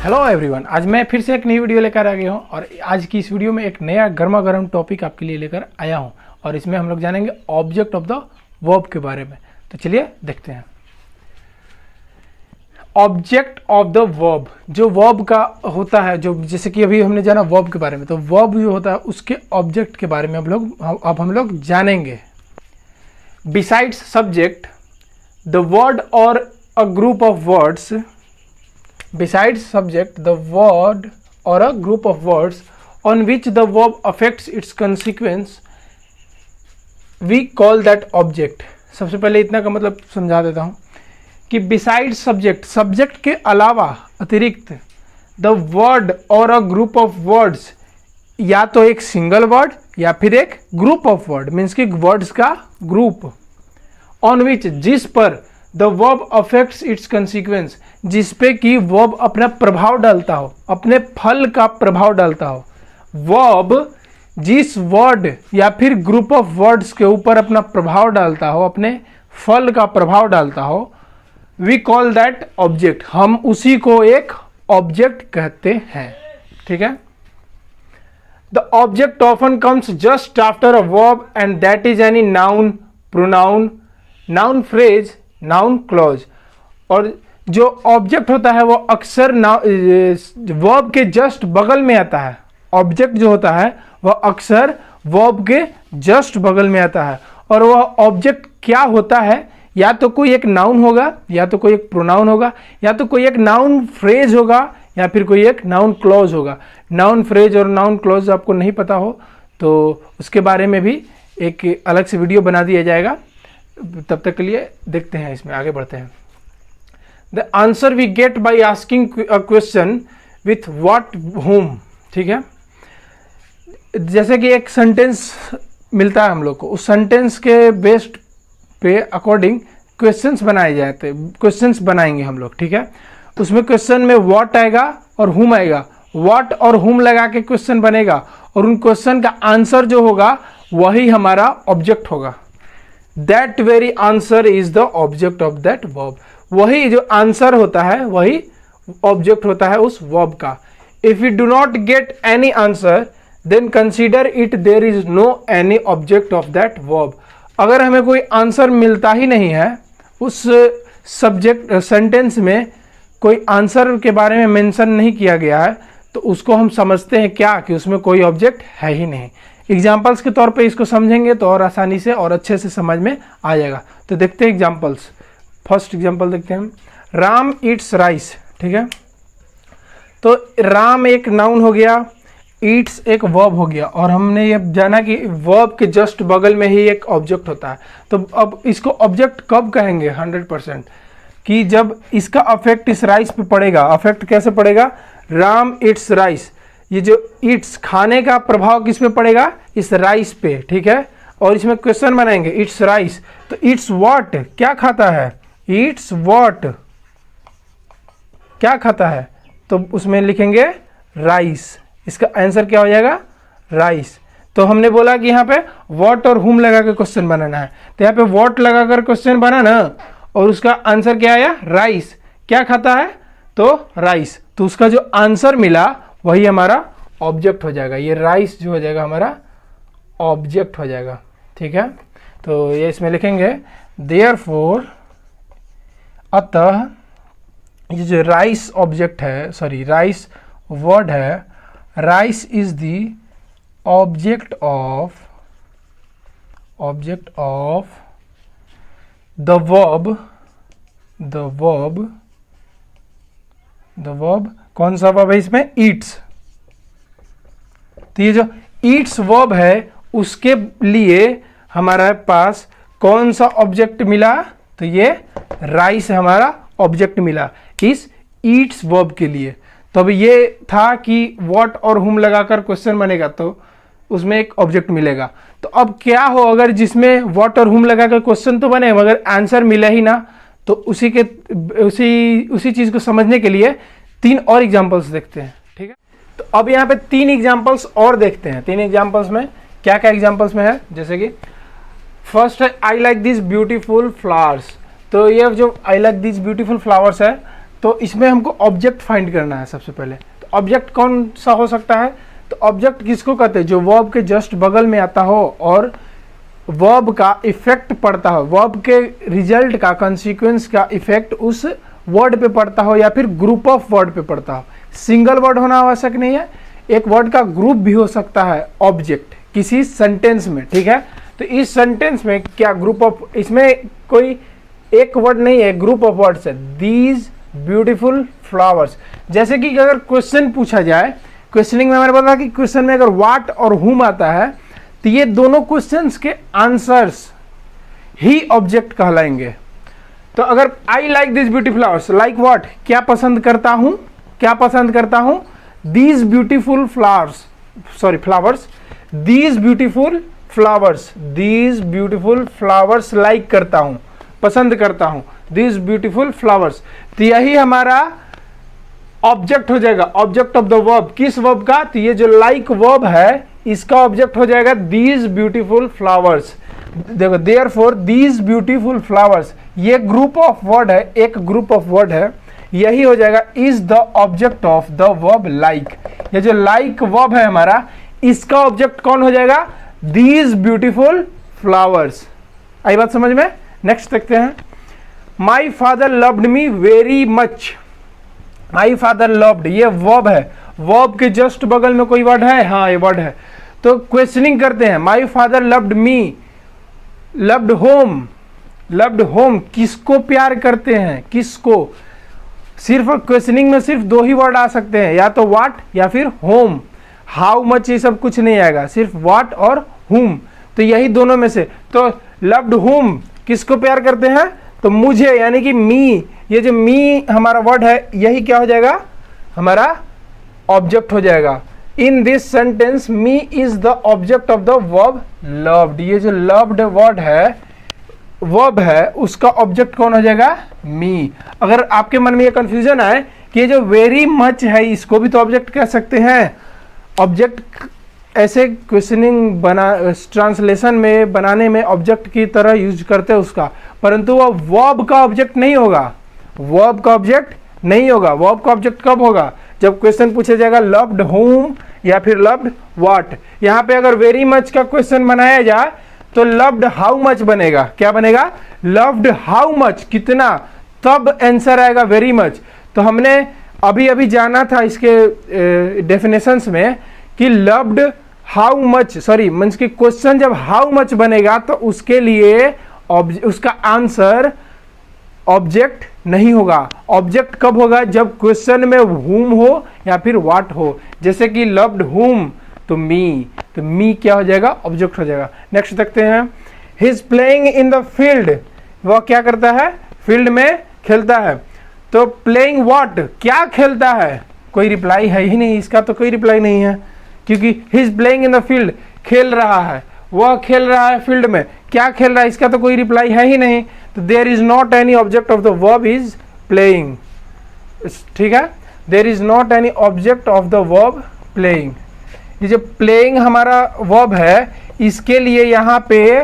Hello everyone, आज मैं फिर से एक नई वीडियो लेकर आ गया हूँ और आज की इस वीडियो में एक नया गर्मा गर्म टॉपिक आपके लिए लेकर आया हूँ और इसमें हम लोग जानेंगे ऑब्जेक्ट ऑफ द वर्ब के बारे में। तो चलिए देखते हैं। ऑब्जेक्ट ऑफ द वर्ब, जो वर्ब का होता है, जो जैसे कि अभी हमने जाना वर्ब के बारे में, तो वर्ब जो होता है उसके ऑब्जेक्ट के बारे में हम लोग जानेंगे। बिसाइड्स सब्जेक्ट, द वर्ड और a group of words, besides subject, the word or a group of words on which the verb affects its consequence, we call that object। सबसे पहले इतना का मतलब समझा देता हूँ कि besides subject, सब्जेक्ट के अलावा अतिरिक्त, the word और a group of words, या तो एक सिंगल वर्ड या फिर एक ग्रुप ऑफ वर्ड, मीन्स कि वर्ड्स का ग्रुप, on which, जिस पर the verb affects it's consequence, जिसपे कि वर्ब अपना प्रभाव डालता हो, अपने फल का प्रभाव डालता हो। वर्ब जिस वर्ड या फिर ग्रुप ऑफ वर्ड्स के ऊपर अपना प्रभाव डालता हो, अपने फल का प्रभाव डालता हो, वी कॉल दैट ऑब्जेक्ट। हम उसी को एक ऑब्जेक्ट कहते हैं। ठीक है। The object often comes just after a verb and that is any noun, pronoun, noun phrase, noun clause. और जो ऑब्जेक्ट होता है वो अक्सर वर्ब के जस्ट बगल में आता है। ऑब्जेक्ट जो होता है वह अक्सर वर्ब के जस्ट बगल में आता है। और वह ऑब्जेक्ट क्या होता है, या तो कोई एक नाउन होगा, या तो कोई एक प्रोनाउन होगा, या तो कोई एक नाउन फ्रेज होगा, या फिर कोई एक नाउन क्लॉज होगा। नाउन फ्रेज और नाउन क्लॉज आपको नहीं पता हो तो उसके बारे में भी एक अलग से वीडियो बना दिया जाएगा। तब तक के लिए देखते हैं, इसमें आगे बढ़ते हैं। The answer we get by asking a question with what, whom। ठीक है। जैसे कि एक सेंटेंस मिलता है हम लोग को, उस सेंटेंस के बेस्ड पे अकॉर्डिंग क्वेश्चंस बनाए जाते हैं, क्वेश्चंस बनाएंगे हम लोग। ठीक है। उसमें क्वेश्चन में व्हाट आएगा और whom आएगा। व्हाट और whom लगा के क्वेश्चन बनेगा और उन क्वेश्चन का आंसर जो होगा वही हमारा ऑब्जेक्ट होगा। That very answer is the object of that verb। वही जो आंसर होता है वही ऑब्जेक्ट होता है उस वर्ब का। If we do not get any answer, then consider it there is no any object of that verb। अगर हमें कोई आंसर मिलता ही नहीं है, उस सब्जेक्ट सेंटेंस में कोई आंसर के बारे में मेंशन नहीं किया गया है, तो उसको हम समझते हैं क्या कि उसमें कोई ऑब्जेक्ट है ही नहीं। एग्जाम्पल्स के तौर पे इसको समझेंगे तो और आसानी से और अच्छे से समझ में आ जाएगा। तो देखते हैं एग्जाम्पल्स। फर्स्ट एग्जाम्पल देखते हैं, राम ईट्स राइस। ठीक है। तो राम एक नाउन हो गया, ईट्स एक वर्ब हो गया, और हमने ये जाना कि वर्ब के जस्ट बगल में ही एक ऑब्जेक्ट होता है। तो अब इसको ऑब्जेक्ट कब कहेंगे 100%, कि जब इसका अफेक्ट इस राइस पे पड़ेगा। अफेक्ट कैसे पड़ेगा? राम ईट्स राइस, ये जो ईट्स खाने का प्रभाव किस पे पड़ेगा? इस राइस पे। ठीक है। और इसमें क्वेश्चन बनाएंगे, ईट्स राइस, तो ईट्स व्हाट, क्या खाता है? ईट्स व्हाट, क्या खाता है? तो उसमें लिखेंगे राइस। इसका आंसर क्या हो जाएगा? राइस। तो हमने बोला कि यहाँ पे व्हाट और whom लगा के क्वेश्चन बनाना है, तो यहाँ पे व्हाट लगाकर क्वेश्चन बना ना, और उसका आंसर क्या आया? राइस। क्या खाता है? तो राइस। तो उसका जो आंसर मिला वही हमारा ऑब्जेक्ट हो जाएगा। ये राइस जो हो जाएगा हमारा ऑब्जेक्ट हो जाएगा। ठीक है। तो ये इसमें लिखेंगे देयरफॉर, अतः ये जो राइस ऑब्जेक्ट है, सॉरी राइस वर्ड है, rice is the object of the verb, कौन सा वर्ब है इसमें? ईट्स। तो ये जो ईट्स वर्ब है उसके लिए हमारे पास कौन सा ऑब्जेक्ट मिला? तो ये राइस हमारा ऑब्जेक्ट मिला इस ईट्स वर्ब के लिए। तो अब ये था कि व्हाट और whom लगाकर क्वेश्चन बनेगा तो उसमें एक ऑब्जेक्ट मिलेगा। तो अब क्या हो अगर जिसमें व्हाट और whom लगाकर क्वेश्चन तो बने मगर आंसर मिला ही ना, तो उसी चीज को समझने के लिए 3 और एग्जांपल्स देखते हैं। ठीक है। तो अब यहाँ पे 3 एग्जांपल्स और देखते हैं। 3 एग्जांपल्स में क्या क्या एग्जांपल्स में है, जैसे कि फर्स्ट है I like this beautiful flowers. तो ये जो I like this beautiful flowers है, तो इसमें हमको ऑब्जेक्ट फाइंड करना है सबसे पहले। तो ऑब्जेक्ट कौन सा हो सकता है? तो ऑब्जेक्ट किसको कहते हैं? जो वर्ब के जस्ट बगल में आता हो और वर्ब का इफेक्ट पड़ता हो, वर्ब के रिजल्ट का, कंसीक्वेंस का इफेक्ट उस वर्ड पे पड़ता हो या फिर ग्रुप ऑफ वर्ड पे पड़ता हो। सिंगल वर्ड होना आवश्यक नहीं है, एक वर्ड का ग्रुप भी हो सकता है ऑब्जेक्ट किसी सेंटेंस में, ठीक है। तो इस सेंटेंस में क्या ग्रुप ऑफ, इसमें कोई एक वर्ड नहीं है, ग्रुप ऑफ वर्ड्स है। These beautiful flowers. जैसे कि अगर क्वेश्चन पूछा जाए, क्वेश्चनिंग में मैंने बताया कि क्वेश्चन में अगर व्हाट और हुम आता है तो ये दोनों क्वेश्चंस के आंसर्स ही ऑब्जेक्ट कहलाएंगे। तो अगर I like this beauty flowers, like what, क्या पसंद करता हूं, क्या पसंद करता हूं, these beautiful flowers, sorry flowers, these beautiful flowers, these beautiful flowers like करता हूं, पसंद करता हूं, दीज ब्यूटीफुल फ्लावर्स। तो यही हमारा ऑब्जेक्ट हो जाएगा, ऑब्जेक्ट ऑफ द वर्ब। किस वर्ब का? तो ये जो लाइक वर्ब है इसका ऑब्जेक्ट हो जाएगा दीज ब्यूटीफुल फ्लावर्स। देखो, देयरफॉर दीज ब्यूटीफुल फ्लावर्स, ये ग्रुप ऑफ वर्ड है, एक ग्रुप ऑफ वर्ड है, यही हो जाएगा is the object of the verb like. ये जो लाइक वर्ब है हमारा, इसका ऑब्जेक्ट कौन हो जाएगा? These beautiful flowers. आई बात समझ में? नेक्स्ट देखते हैं। My father loved me very much. My father loved, ये वर्ब है, वर्ब के जस्ट बगल में कोई वर्ड है? हाँ, ये वर्ड है। तो क्वेश्चनिंग करते हैं, my father loved me, loved home, loved home, किसको प्यार करते हैं, किसको? सिर्फ क्वेश्चनिंग में सिर्फ दो ही वर्ड आ सकते हैं, या तो व्हाट या फिर होम। हाउ मच ये सब कुछ नहीं आएगा, सिर्फ व्हाट और हुम। तो यही दोनों में से। तो लव्ड होम, किसको प्यार करते हैं? तो मुझे, यानी कि मी। ये जो मी हमारा वर्ड है, यही क्या हो जाएगा? हमारा ऑब्जेक्ट हो जाएगा। In this sentence me is the object of the verb loved. ये जो लव्ड वर्ड है, वर्ब है, उसका ऑब्जेक्ट कौन हो जाएगा? मी। अगर आपके मन में ये कंफ्यूजन आए कि ये जो वेरी मच है, इसको भी तो ऑब्जेक्ट कह सकते हैं। ऑब्जेक्ट ऐसे क्वेश्चनिंग बना, ट्रांसलेशन में बनाने में ऑब्जेक्ट की तरह यूज करते हैं उसका, परंतु वह वर्ब का ऑब्जेक्ट नहीं होगा, वर्ब का ऑब्जेक्ट नहीं होगा। वर्ब का ऑब्जेक्ट कब होगा? जब क्वेश्चन पूछा जाएगा लव्ड होम या फिर लव्ड व्हाट। यहाँ पे अगर वेरी मच का क्वेश्चन बनाया जाए तो लव्ड हाउ मच बनेगा। क्या बनेगा? लव्ड हाउ मच, कितना, तब आंसर आएगा वेरी मच। तो हमने अभी अभी जाना था इसके डेफिनेशंस में कि loved how much, sorry means कि क्वेश्चन जब हाउ मच बनेगा तो उसके लिए उसका आंसर ऑब्जेक्ट नहीं होगा। ऑब्जेक्ट कब होगा? जब क्वेश्चन में हुम हो या फिर व्हाट हो। जैसे कि लव्ड हुम, तो मी, तो मी क्या हो जाएगा? ऑब्जेक्ट हो जाएगा। नेक्स्ट देखते हैं। He is playing in the field, वह क्या करता है? फील्ड में खेलता है। तो प्लेइंग व्हाट, क्या खेलता है? कोई रिप्लाई है ही नहीं, इसका तो कोई रिप्लाई नहीं है, क्योंकि he is playing in the field, खेल रहा है, वह खेल रहा है फील्ड में। क्या खेल रहा है? इसका तो कोई रिप्लाई है ही नहीं। तो there is not any object of the verb is playing. ठीक है, there is not any object of the verb playing. ये जो प्लेइंग हमारा वर्ब है, इसके लिए यहाँ पे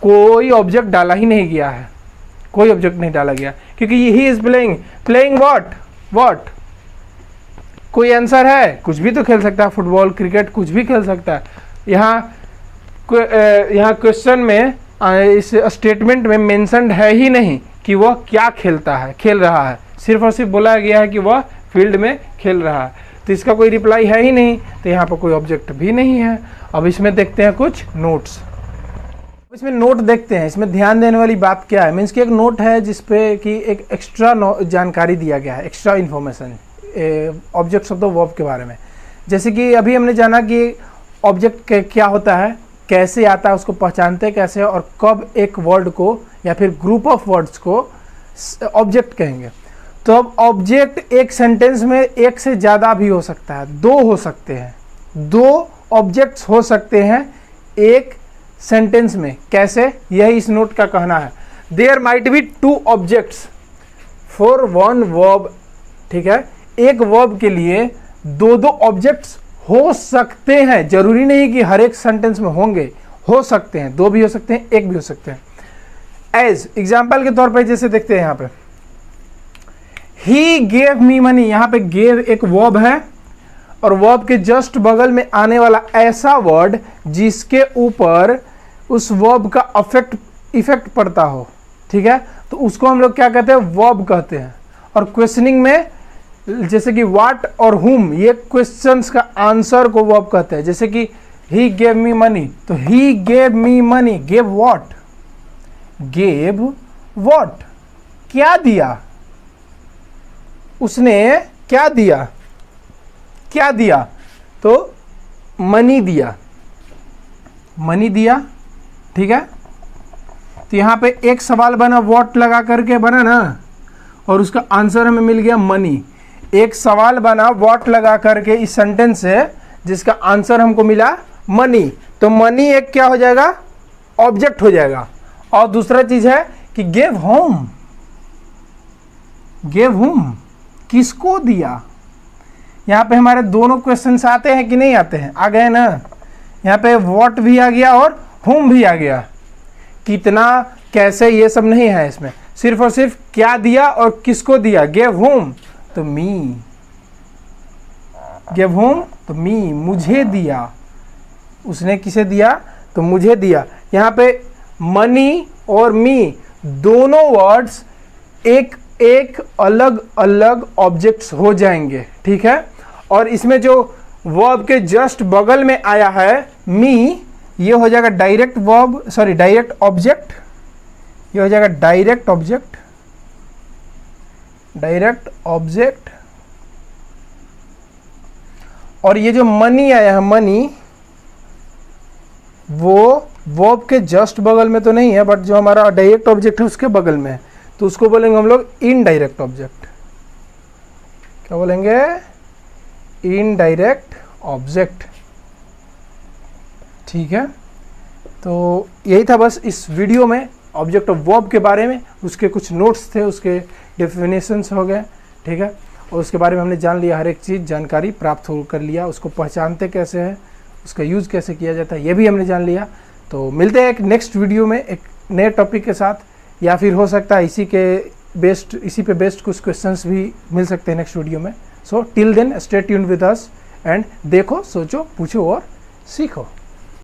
कोई ऑब्जेक्ट डाला ही नहीं गया है, कोई ऑब्जेक्ट नहीं डाला गया, क्योंकि he is playing. Playing what, what, कोई आंसर है? कुछ भी तो खेल सकता है, फुटबॉल, क्रिकेट, कुछ भी खेल सकता है। यहाँ क्वेश्चन में, इस स्टेटमेंट में मेंशन्ड है ही नहीं कि वह क्या खेलता है, खेल रहा है, सिर्फ और सिर्फ बोला गया है कि वह फील्ड में खेल रहा है। तो इसका कोई रिप्लाई है ही नहीं, तो यहाँ पर कोई ऑब्जेक्ट भी नहीं है। अब इसमें देखते हैं कुछ नोट्स। इसमें नोट देखते हैं। इसमें ध्यान देने वाली बात क्या है? मीन्स कि एक नोट है जिसपे कि एक एक्स्ट्रा जानकारी दिया गया है, extra information objects of the verb के बारे में। जैसे कि अभी हमने जाना कि ऑब्जेक्ट क्या होता है, कैसे आता है, उसको पहचानते कैसे, और कब एक वर्ड को या फिर ग्रुप ऑफ वर्ड्स को ऑब्जेक्ट कहेंगे। तो अब ऑब्जेक्ट एक सेंटेंस में एक से ज़्यादा भी हो सकता है, दो हो सकते हैं, दो ऑब्जेक्ट्स हो सकते हैं एक सेंटेंस में। कैसे? यही इस नोट का कहना है। There might be two objects for one verb. ठीक है, एक वर्ब के लिए दो दो ऑब्जेक्ट्स हो सकते हैं, जरूरी नहीं कि हर एक सेंटेंस में होंगे, हो सकते हैं, दो भी हो सकते हैं, एक भी हो सकते हैं। एज एग्जाम्पल के तौर पर जैसे देखते हैं यहाँ पे, ही गेव मी मनी, यहाँ पे गेव एक वर्ब है और वर्ब के जस्ट बगल में आने वाला ऐसा वर्ड जिसके ऊपर उस वर्ब का इफेक्ट पड़ता हो, ठीक है, तो उसको हम लोग क्या कहते हैं, वर्ब कहते हैं। और क्वेश्चनिंग में जैसे कि व्हाट और हुम, ये क्वेश्चंस का आंसर को वर्ब कहते हैं। जैसे कि ही गेव मी मनी, तो he gave me money, gave what, gave what, क्या दिया, उसने क्या दिया, क्या दिया, तो मनी दिया, मनी दिया, ठीक है। तो यहाँ पे एक सवाल बना व्हाट लगा करके बना ना, और उसका आंसर हमें मिल गया मनी। एक सवाल बना व्हाट लगा करके इस सेंटेंस से, जिसका आंसर हमको मिला मनी, तो मनी एक क्या हो जाएगा, ऑब्जेक्ट हो जाएगा। और दूसरा चीज है कि गेव होम, गेव होम, किसको दिया। यहाँ पे हमारे दोनों क्वेश्चंस आते हैं कि नहीं आते हैं, आ गए ना। यहाँ पे व्हाट भी आ गया और होम भी आ गया। कितना, कैसे, ये सब नहीं है इसमें, सिर्फ और सिर्फ क्या दिया और किसको दिया, गेव होम, तो मी, गेव होम तो मी, मुझे दिया, उसने किसे दिया, तो मुझे दिया। यहाँ पे मनी और मी दोनों वर्ड्स एक एक अलग अलग ऑब्जेक्ट्स हो जाएंगे, ठीक है। और इसमें जो वर्ब के जस्ट बगल में आया है मी, ये हो जाएगा direct verb, sorry direct object, ये हो जाएगा डायरेक्ट ऑब्जेक्ट, डायरेक्ट ऑब्जेक्ट। और ये जो मनी आया है, मनी, वो वर्ब के जस्ट बगल में तो नहीं है, बट जो हमारा डायरेक्ट ऑब्जेक्ट है उसके बगल में है, तो उसको बोलेंगे हम लोग इनडायरेक्ट ऑब्जेक्ट। क्या बोलेंगे, इनडायरेक्ट ऑब्जेक्ट, ठीक है। तो यही था बस इस वीडियो में ऑब्जेक्ट ऑफ वर्ब के बारे में, उसके कुछ नोट्स थे, उसके डेफिनेशंस हो गए, ठीक है, और उसके बारे में हमने जान लिया, हर एक चीज़ जानकारी प्राप्त हो कर लिया, उसको पहचानते कैसे हैं, उसका यूज़ कैसे किया जाता है, ये भी हमने जान लिया। तो मिलते हैं एक नेक्स्ट वीडियो में एक नए टॉपिक के साथ, या फिर हो सकता है इसी पे बेस्ड कुछ क्वेश्चंस भी मिल सकते हैं नेक्स्ट वीडियो में। So till then stay tuned with us and देखो, सोचो, पूछो और सीखो।